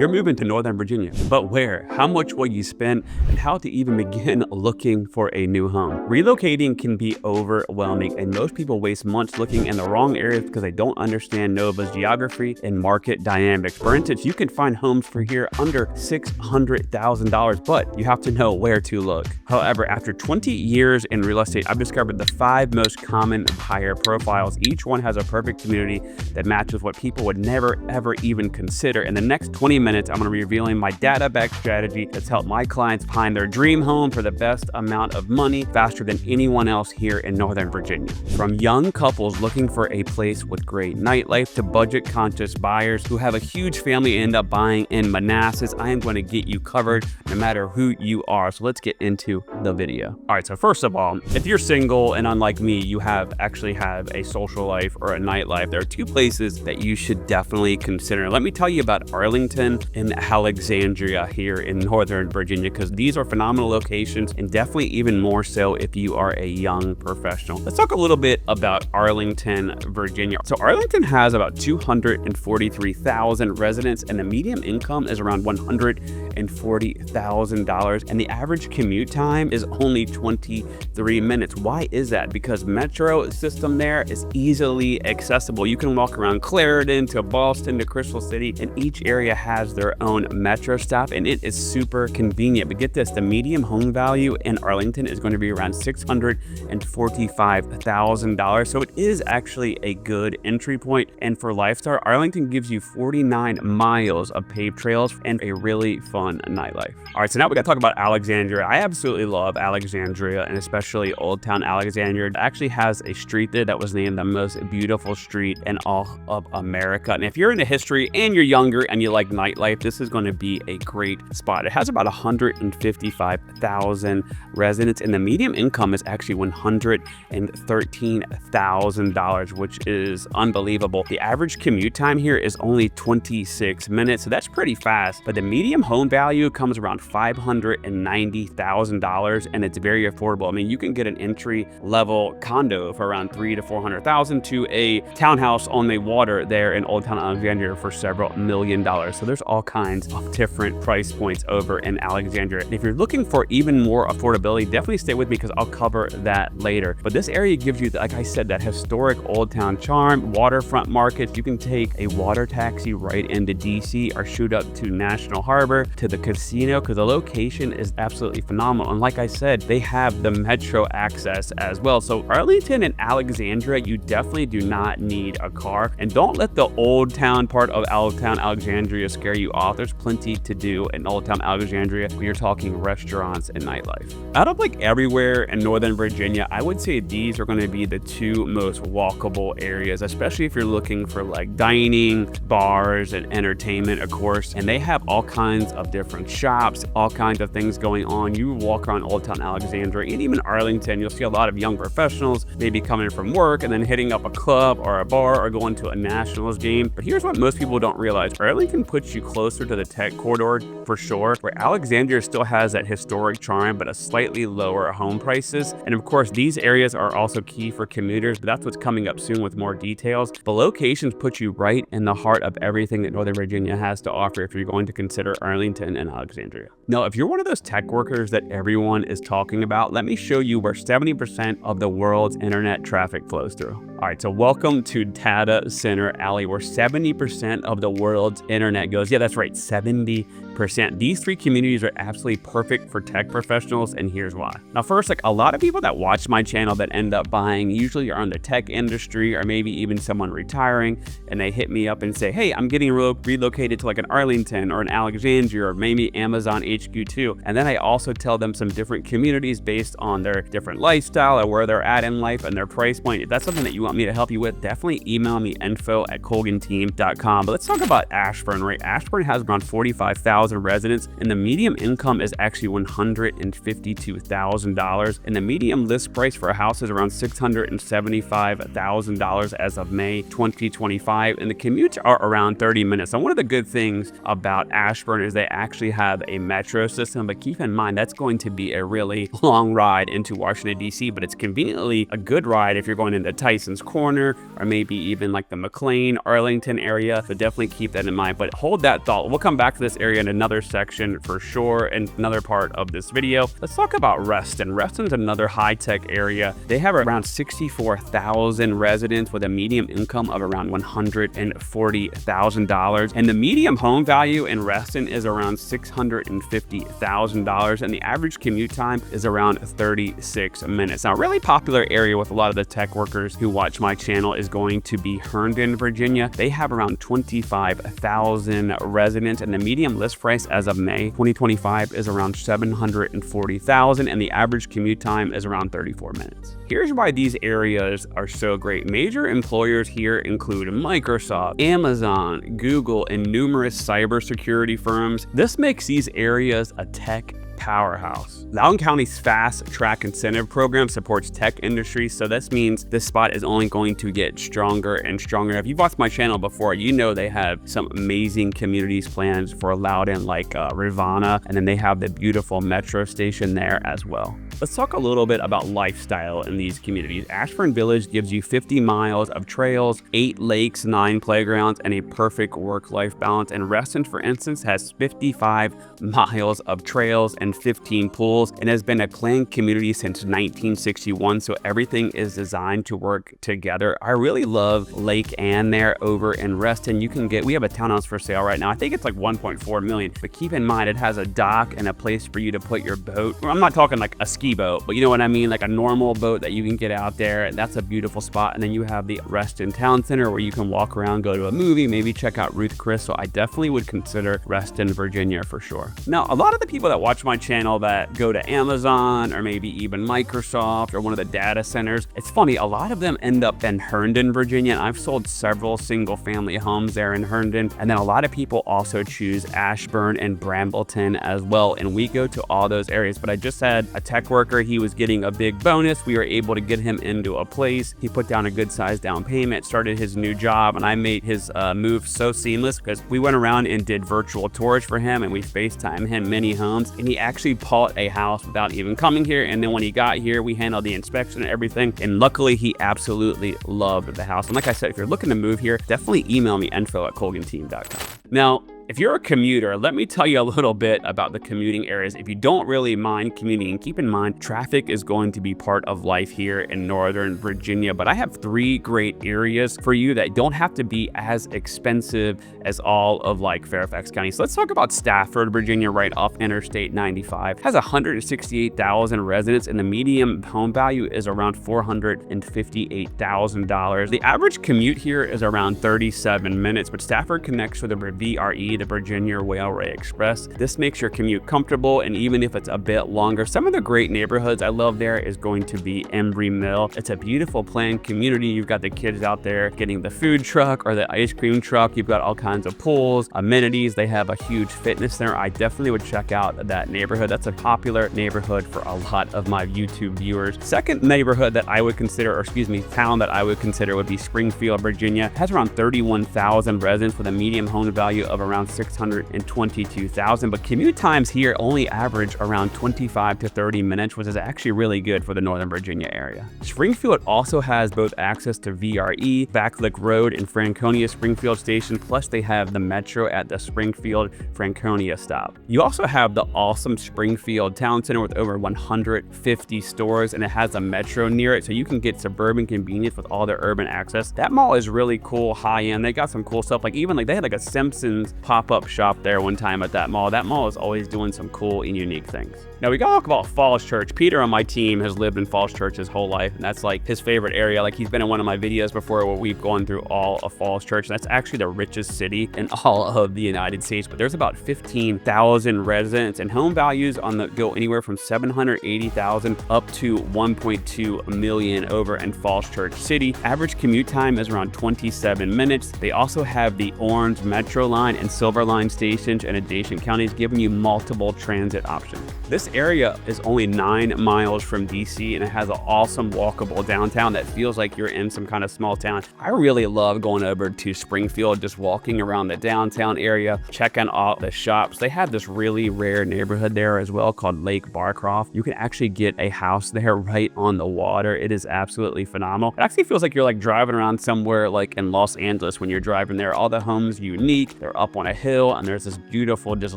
You're moving to Northern Virginia, but where? How much will you spend? And how to even begin looking for a new home? Relocating can be overwhelming, and most people waste months looking in the wrong areas because they don't understand Nova's geography and market dynamics. For instance, you can find homes for here under $600,000, but you have to know where to look. However, after 20 years in real estate, I've discovered the 5 most common buyer profiles. Each one has a perfect community that matches what people would never, ever even consider. In the next 20 minutes, I'm going to be revealing my data-backed strategy that's helped my clients find their dream home for the best amount of money faster than anyone else here in Northern Virginia. From young couples looking for a place with great nightlife to budget-conscious buyers who have a huge family and end up buying in Manassas, I am going to get you covered no matter who you are. So let's get into the video. All right, so first of all, if you're single and unlike me, you actually have a social life or a nightlife, there are 2 places that you should definitely consider. Let me tell you about Arlington and Alexandria here in Northern Virginia, because these are phenomenal locations, and definitely even more so if you are a young professional. Let's talk a little bit about Arlington, Virginia. So Arlington has about 243,000 residents, and the median income is around $140,000, and the average commute time is only 23 minutes. Why is that? Because metro system there is easily accessible. You can walk around Clarendon to Boston to Crystal City, and each area has their own metro stop, and it is super convenient. But get this, the median home value in Arlington is going to be around $645,000. So it is actually a good entry point. And for lifestyle, Arlington gives you 49 miles of paved trails and a really fun nightlife. All right, so now we got to talk about Alexandria. I absolutely love Alexandria, and especially Old Town Alexandria. It actually has a street there that was named the most beautiful street in all of America. And if you're into history and you're younger and you like nightlife, this is going to be a great spot. It has about 155,000 residents, and the median income is actually $113,000, which is unbelievable. The average commute time here is only 26 minutes, so that's pretty fast. But the median home value comes around $590,000, and it's very affordable. I mean, you can get an entry level condo for around $300,000 to $400,000 to a townhouse on the water there in Old Town Alexandria for several $million. So there's all kinds of different price points over in Alexandria. And if you're looking for even more affordability, definitely stay with me because I'll cover that later. But this area gives you, like I said, that historic Old Town charm, waterfront markets. You can take a water taxi right into DC or shoot up to National Harbor to the casino because the location is absolutely phenomenal. And like I said, they have the metro access as well. So Arlington and Alexandria, you definitely do not need a car. And don't let the Old Town part of Old Town Alexandria scare you off. There's plenty to do in Old Town Alexandria when you're talking restaurants and nightlife. Out of like everywhere in Northern Virginia, I would say these are going to be the 2 most walkable areas, especially if you're looking for like dining, bars, and entertainment, of course. And they have all kinds of different shops, all kinds of things going on. You walk around Old Town Alexandria and even Arlington, you'll see a lot of young professionals maybe coming from work and then hitting up a club or a bar or going to a Nationals game. But here's what most people don't realize. Arlington puts you closer to the tech corridor for sure, where Alexandria still has that historic charm, but a slightly lower home prices. And of course, these areas are also key for commuters, but that's what's coming up soon with more details. The locations put you right in the heart of everything that Northern Virginia has to offer if you're going to consider Arlington and Alexandria. Now, if you're one of those tech workers that everyone is talking about, let me show you where 70% of the world's internet traffic flows through. All right, so welcome to Data Center Alley, where 70% of the world's internet goes. Yeah, that's right, 70%. These 3 communities are absolutely perfect for tech professionals, and here's why. Now, first, like a lot of people that watch my channel that end up buying usually are in the tech industry or maybe even someone retiring, and they hit me up and say, hey, I'm getting relocated to like an Arlington or an Alexandria or maybe Amazon HQ too. And then I also tell them some different communities based on their different lifestyle or where they're at in life and their price point. If that's something that you want me to help you with, definitely email me info@colganteam.com. But let's talk about Ashburn, right? Ashburn has around 45,000 residents, and the median income is actually $152,000, and the median list price for a house is around $675,000 as of May 2025, and the commutes are around 30 minutes. And one of the good things about Ashburn is they actually have a metro system, but keep in mind that's going to be a really long ride into Washington, D.C., but it's conveniently a good ride if you're going into Tyson's Corner or maybe even like the McLean, Arlington area. So definitely keep that in mind. But hold that thought. We'll come back to this area in another section for sure, in another part of this video. Let's talk about Reston. Reston's another high-tech area. They have around 64,000 residents with a median income of around $140,000. And the median home value in Reston is around $650,000. And the average commute time is around 36 minutes. Now, a really popular area with a lot of the tech workers who watch my channel is going to be Herndon, Virginia. They have around 25,000 residents, and the median list price as of May 2025 is around $740,000, and the average commute time is around 34 minutes. Here's why these areas are so great. Major employers here include Microsoft, Amazon, Google, and numerous cybersecurity firms. This makes these areas a tech powerhouse. Loudoun County's Fast Track Incentive Program supports tech industry, so this means this spot is only going to get stronger and stronger. If you've watched my channel before, you know they have some amazing communities plans for Loudoun, like Rivanna, and then they have the beautiful metro station there as well. Let's talk a little bit about lifestyle in these communities. Ashburn Village gives you 50 miles of trails, 8 lakes, 9 playgrounds, and a perfect work-life balance. And Reston, for instance, has 55 miles of trails and 15 pools, and has been a planned community since 1961, so everything is designed to work together. I really love Lake Ann there over in Reston. We have a townhouse for sale right now. I think it's like 1.4 million, but keep in mind it has a dock and a place for you to put your boat. I'm not talking like a ski boat, but you know what I mean, like a normal boat that you can get out there. That's a beautiful spot. And then you have the Reston Town Center where you can walk around, go to a movie, maybe check out Ruth Chris. So I definitely would consider Reston, Virginia for sure. Now, a lot of the people that watch my channel that go to Amazon or maybe even Microsoft or one of the data centers, it's funny, a lot of them end up in Herndon, Virginia. I've sold several single family homes there in Herndon. And then a lot of people also choose Ashburn and Brambleton as well. And we go to all those areas, but I just had a tech worker. He was getting a big bonus. We were able to get him into a place. He put down a good sized down payment, started his new job, and I made his move so seamless because we went around and did virtual tours for him, and we FaceTime him many homes, and he actually bought a house without even coming here. And then when he got here, we handled the inspection and everything, and luckily he absolutely loved the house. And like I said, if you're looking to move here, definitely email me info@colganteam.com. Now, if you're a commuter, let me tell you a little bit about the commuting areas. If you don't really mind commuting, keep in mind, traffic is going to be part of life here in Northern Virginia, but I have 3 great areas for you that don't have to be as expensive as all of like Fairfax County. So let's talk about Stafford, Virginia, right off Interstate 95. It has 168,000 residents, and the median home value is around $458,000. The average commute here is around 37 minutes, but Stafford connects with the VRE, the Virginia Railway Express. This makes your commute comfortable, and even if it's a bit longer, some of the great neighborhoods I love there is going to be Embry Mill. It's a beautiful planned community. You've got the kids out there getting the food truck or the ice cream truck. You've got all kinds of pools, amenities. They have a huge fitness center. I definitely would check out that neighborhood. That's a popular neighborhood for a lot of my YouTube viewers. Second neighborhood that I would consider, or excuse me, town that I would consider would be Springfield, Virginia. It has around 31,000 residents with a median home value of around $622,000, but commute times here only average around 25 to 30 minutes, which is actually really good for the Northern Virginia area. Springfield also has both access to VRE, Backlick Road, and Franconia Springfield Station, plus they have the metro at the Springfield Franconia stop. You also have the awesome Springfield Town Center with over 150 stores, and it has a metro near it, so you can get suburban convenience with all their urban access. That mall is really cool, high-end. They got some cool stuff, like even like they had like a Simpsons pop-up shop there one time at that mall. That mall is always doing some cool and unique things. Now we gotta talk about Falls Church. Peter on my team has lived in Falls Church his whole life, and that's like his favorite area. Like he's been in one of my videos before where we've gone through all of Falls Church. That's actually the richest city in all of the United States, but there's about 15,000 residents, and home values on the go anywhere from 780,000 up to 1.2 million over in Falls Church City. Average commute time is around 27 minutes. They also have the Orange Metro Line and Silver Line stations in adjacent counties, giving you multiple transit options. This area is only 9 miles from DC, and it has an awesome walkable downtown that feels like you're in some kind of small town. I really love going over to Springfield, just walking around the downtown area, checking out the shops. They have this really rare neighborhood there as well called Lake Barcroft. You can actually get a house there right on the water. It is absolutely phenomenal. It actually feels like you're like driving around somewhere like in Los Angeles when you're driving there. All the homes unique. They're up on a hill, and there's this beautiful just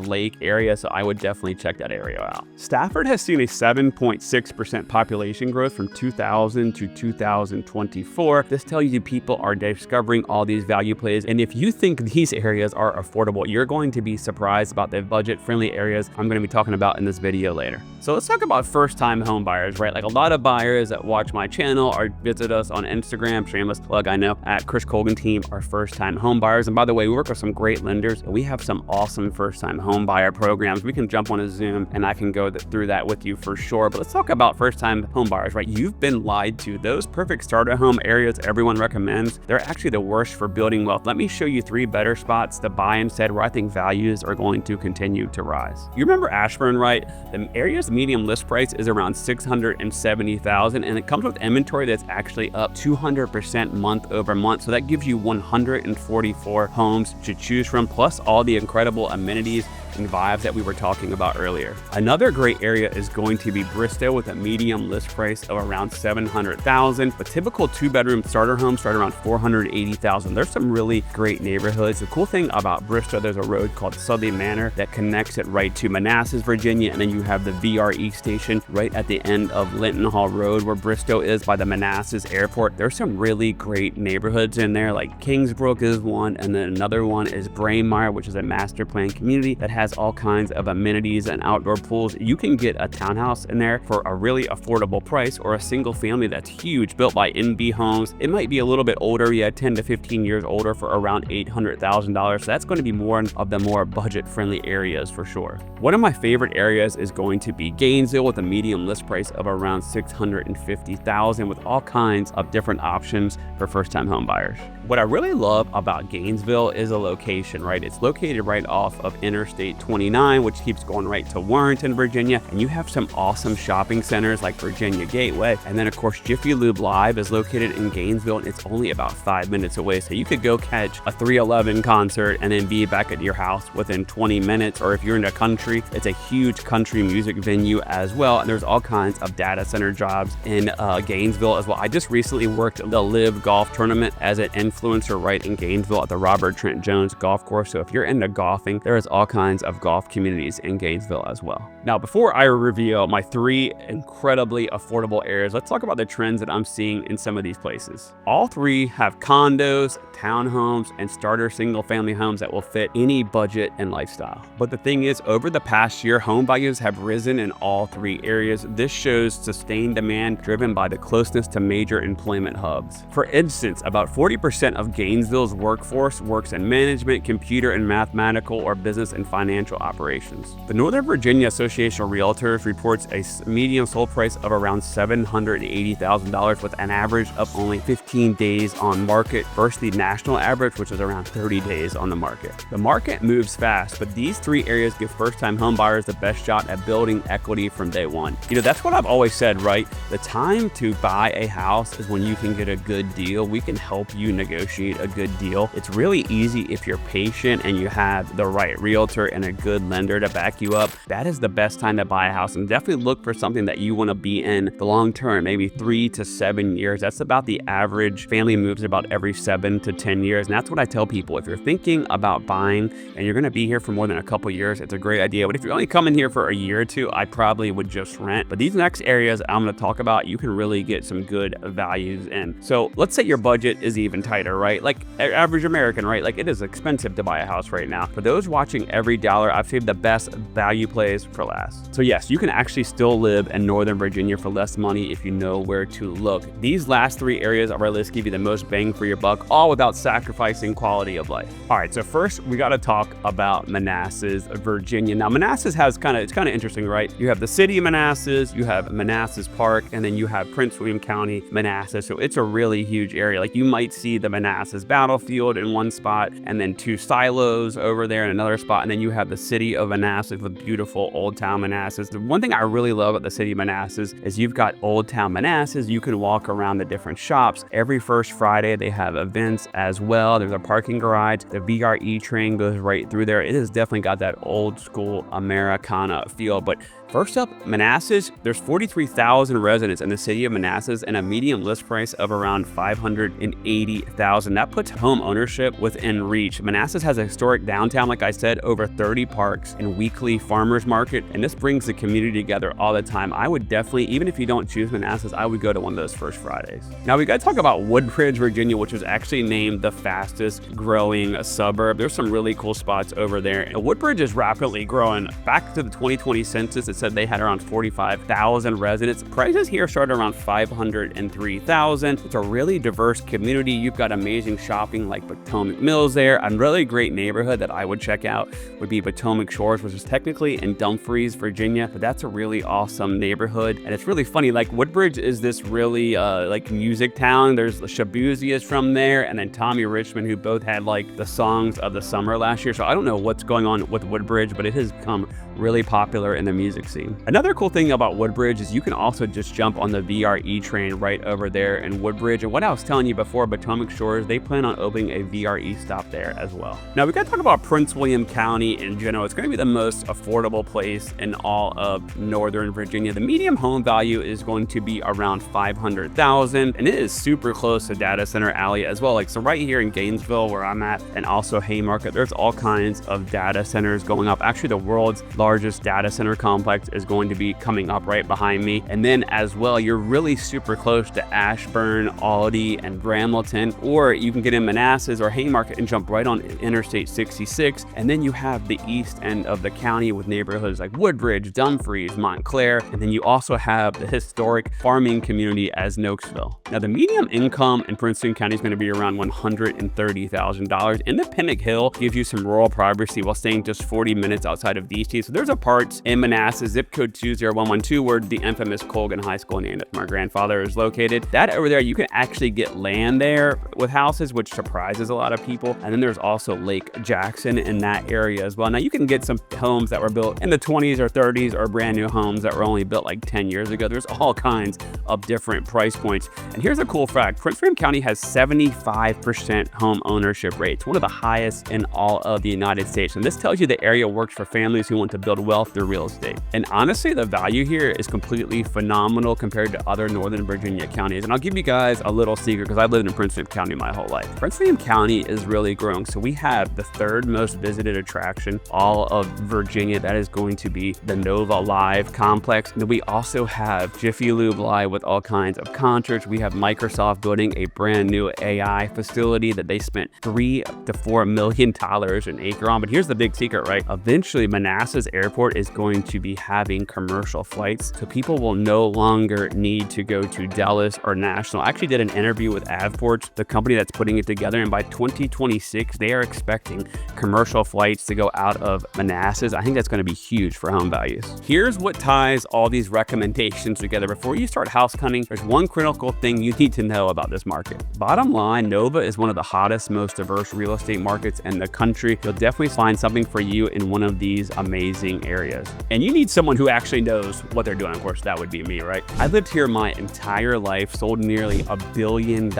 lake area, so I would definitely check that area out. Stafford has seen a 7.6% population growth from 2000 to 2024. This tells you people are discovering all these value plays, and if you think these areas are affordable, you're going to be surprised about the budget-friendly areas I'm going to be talking about in this video later. So let's talk about first-time home buyers, right? Like a lot of buyers that watch my channel or visit us on Instagram, shameless plug, I know, at Chris Colgan team are first-time home buyers. And by the way, we work with some great lenders. We have some awesome first-time home buyer programs. We can jump on a Zoom and I can go through that with you for sure. But let's talk about first-time home buyers, right? You've been lied to. Those perfect starter home areas everyone recommends, they're actually the worst for building wealth. Let me show you 3 better spots to buy instead where I think values are going to continue to rise. You remember Ashburn, right? The area's medium list price is around $670,000, and it comes with inventory that's actually up 200% month over month. So that gives you 144 homes to choose from, plus all the incredible amenities and vibes that we were talking about earlier. Another great area is going to be Bristow with a medium list price of around $700,000, but typical 2-bedroom starter homes start around $480,000. There's some really great neighborhoods. The cool thing about Bristow, there's a road called Sudley Manor that connects it right to Manassas, Virginia, and then you have the VRE station right at the end of Linton Hall Road where Bristow is by the Manassas Airport. There's some really great neighborhoods in there, like Kingsbrook is one, and then another one is Braemar, which is a master plan community that has all kinds of amenities and outdoor pools. You can get a townhouse in there for a really affordable price, or a single family that's huge built by NB Homes. It might be a little bit older, 10 to 15 years older, for around $800,000. So that's going to be more of the more budget-friendly areas for sure. One of my favorite areas is going to be Gainesville with a medium list price of around $650,000 with all kinds of different options for first-time home buyers. What I really love about Gainesville is a location, right? It's located right off of Interstate 29, which keeps going right to Warrenton, Virginia. And you have some awesome shopping centers like Virginia Gateway. And then of course, Jiffy Lube Live is located in Gainesville, and it's only about 5 minutes away. So you could go catch a 311 concert and then be back at your house within 20 minutes. Or if you're in the country, it's a huge country music venue as well. And there's all kinds of data center jobs in Gainesville as well. I just recently worked the Live Golf Tournament as an influencer right in Gainesville at the Robert Trent Jones Golf Course. So if you're into golfing, there is all kinds of golf communities in Gainesville as well. Now, before I reveal my 3 incredibly affordable areas, let's talk about the trends that I'm seeing in some of these places. All 3 have condos, townhomes, and starter single-family homes that will fit any budget and lifestyle. But the thing is, over the past year, home values have risen in all 3 areas. This shows sustained demand driven by the closeness to major employment hubs. For instance, about 40% of Gainesville's workforce works in management, computer and mathematical, or business and financial operations. The Northern Virginia Association of Realtors reports a median sold price of around $780,000 with an average of only 15 days on market versus the national average, which is around 30 days on the market. The market moves fast, but these 3 areas give first-time home buyers the best shot at building equity from day one. That's what I've always said, right? The time to buy a house is when you can get a good deal. We can help you negotiate a good deal. It's really easy if you're patient and you have the right realtor and a good lender to back you up. That is the best time to buy a house, and definitely look for something that you want to be in the long term, maybe 3 to 7 years. That's about the average. Family moves about every 7 to 10 years. And that's what I tell people. If you're thinking about buying and you're going to be here for more than a couple years, it's a great idea. But if you're only coming here for a year or 2, I probably would just rent. But these next areas I'm going to talk about, you can really get some good values in. So let's say your budget is even tighter, right? Like average American, right? Like it is expensive to buy a house right now. For those watching every dollar, I've saved the best value plays for last. So yes, you can actually still live in Northern Virginia for less money if you know where to look. These last 3 areas of our list give you the most bang for your buck, all without sacrificing quality of life. All right, so first we got to talk about Manassas, Virginia. Now Manassas has it's kind of interesting, right? You have the city of Manassas, you have Manassas Park, and then you have Prince William County, Manassas. So it's a really huge area. Like you might see the Manassas battlefield in one spot, and then 2 silos over there in another spot, and then you have the city of Manassas with beautiful Old Town Manassas. The one thing I really love about the city of Manassas is you've got Old Town Manassas. You can walk around the different shops. Every first Friday they have events as well. There's a parking garage. The VRE train goes right through there. It has definitely got that old school Americana feel. But first up, Manassas, there's 43,000 residents in the city of Manassas and a median list price of around $580,000. $100,000. That puts home ownership within reach. Manassas has a historic downtown, like I said, over 30 parks and weekly farmers market, and this brings the community together all the time. I would definitely, even if you don't choose Manassas, I would go to one of those First Fridays. Now we got to talk about Woodbridge, Virginia, which was actually named the fastest growing suburb. There's some really cool spots over there. And Woodbridge is rapidly growing. Back to the 2020 census, it said they had around 45,000 residents. Prices here start around 503,000. It's a really diverse community. You've got amazing shopping like Potomac Mills there. A really great neighborhood that I would check out would be Potomac Shores, which is technically in Dumfries, Virginia, but that's a really awesome neighborhood. And it's really funny, like Woodbridge is this really like music town. There's Shabuzi is from there, and then Tommy Richmond, who both had like the songs of the summer last year. So I don't know what's going on with Woodbridge, but it has become really popular in the music scene. Another cool thing about Woodbridge is you can also just jump on the VRE train right over there in Woodbridge. And what I was telling you before, Potomac Shores, they plan on opening a VRE stop there as well. Now we got to talk about Prince William County in general. It's going to be the most affordable place in all of Northern Virginia. The median home value is going to be around $500,000, and it is super close to Data Center Alley as well. Like, so right here in Gainesville where I'm at, and also Haymarket, there's all kinds of data centers going up. Actually, the world's largest data center complex is going to be coming up right behind me. And then as well, you're really super close to Ashburn, Aldie, and Bramlton, or you can get in Manassas or Haymarket and jump right on Interstate 66. And then you have the east end of the county with neighborhoods like Woodbridge, Dumfries, Montclair, and then you also have the historic farming community as Nokesville. Now the median income in Princeton County is going to be around $130,000. Independent Hill gives you some rural privacy while staying just 40 minutes outside of DC. So there's a part in Manassas, zip code 20112, where the infamous Colgan High School named after my grandfather is located. That over there, you can actually get land there with houses, which surprises a lot of people. And then there's also Lake Jackson in that area as well. Now you can get some homes that were built in the 20s or 30s, or brand new homes that were only built like 10 years ago. There's all kinds of different price points. And here's a cool fact. Prince William County has 75% home ownership rate. It's one of the highest in all of the United States. And this tells you the area works for families who want to build wealth through real estate. And honestly, the value here is completely phenomenal compared to other Northern Virginia counties. And I'll give you guys a little secret because I've lived in Prince William County my whole life. Prince William County is really growing. So we have the third most visited attraction all of Virginia. That is going to be the Nova Live complex. And then we also have Jiffy Lube Live with all kinds of concerts. We have Microsoft building a brand new AI facility that they spent $3 to $4 million an acre on. But here's the big secret, right? Eventually, Manassas Airport is going to be having commercial flights. So people will no longer need to go to Dallas or Nashville. I actually did an interview with Avports, the company that's putting it together. And by 2026, they are expecting commercial flights to go out of Manassas. I think that's going to be huge for home values. Here's what ties all these recommendations together. Before you start house hunting, there's one critical thing you need to know about this market. Bottom line, Nova is one of the hottest, most diverse real estate markets in the country. You'll definitely find something for you in one of these amazing areas. And you need someone who actually knows what they're doing. Of course, that would be me, right? I lived here my entire life, sold nearly $1 billion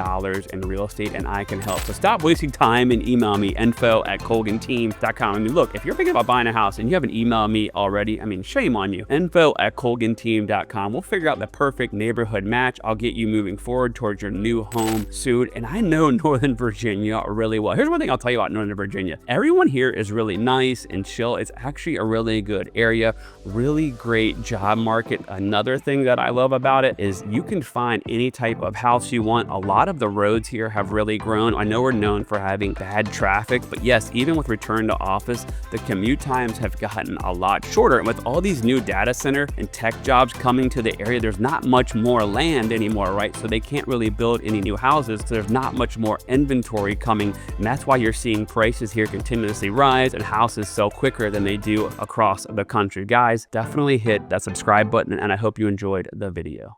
in real estate, and I can help. So stop wasting time and email me, info@colganteam.com. I mean, look, if you're thinking about buying a house and you haven't emailed me already, I mean, shame on you. info@colganteam.com. We'll figure out the perfect neighborhood match. I'll get you moving forward towards your new home soon. And I know Northern Virginia really well. Here's one thing I'll tell you about Northern Virginia. Everyone here is really nice and chill. It's actually a really good area, really great job market. Another thing that I love about it is you can find any type of house you want. A lot of the roads here have really grown. I know we're known for having bad traffic, but yes, even with return to office, the commute times have gotten a lot shorter. And with all these new data center and tech jobs coming to the area, there's not much more land anymore, right? So they can't really build any new houses. So there's not much more inventory coming. And that's why you're seeing prices here continuously rise and houses sell quicker than they do across the country. Guys, definitely hit that subscribe button, and I hope you enjoyed the video.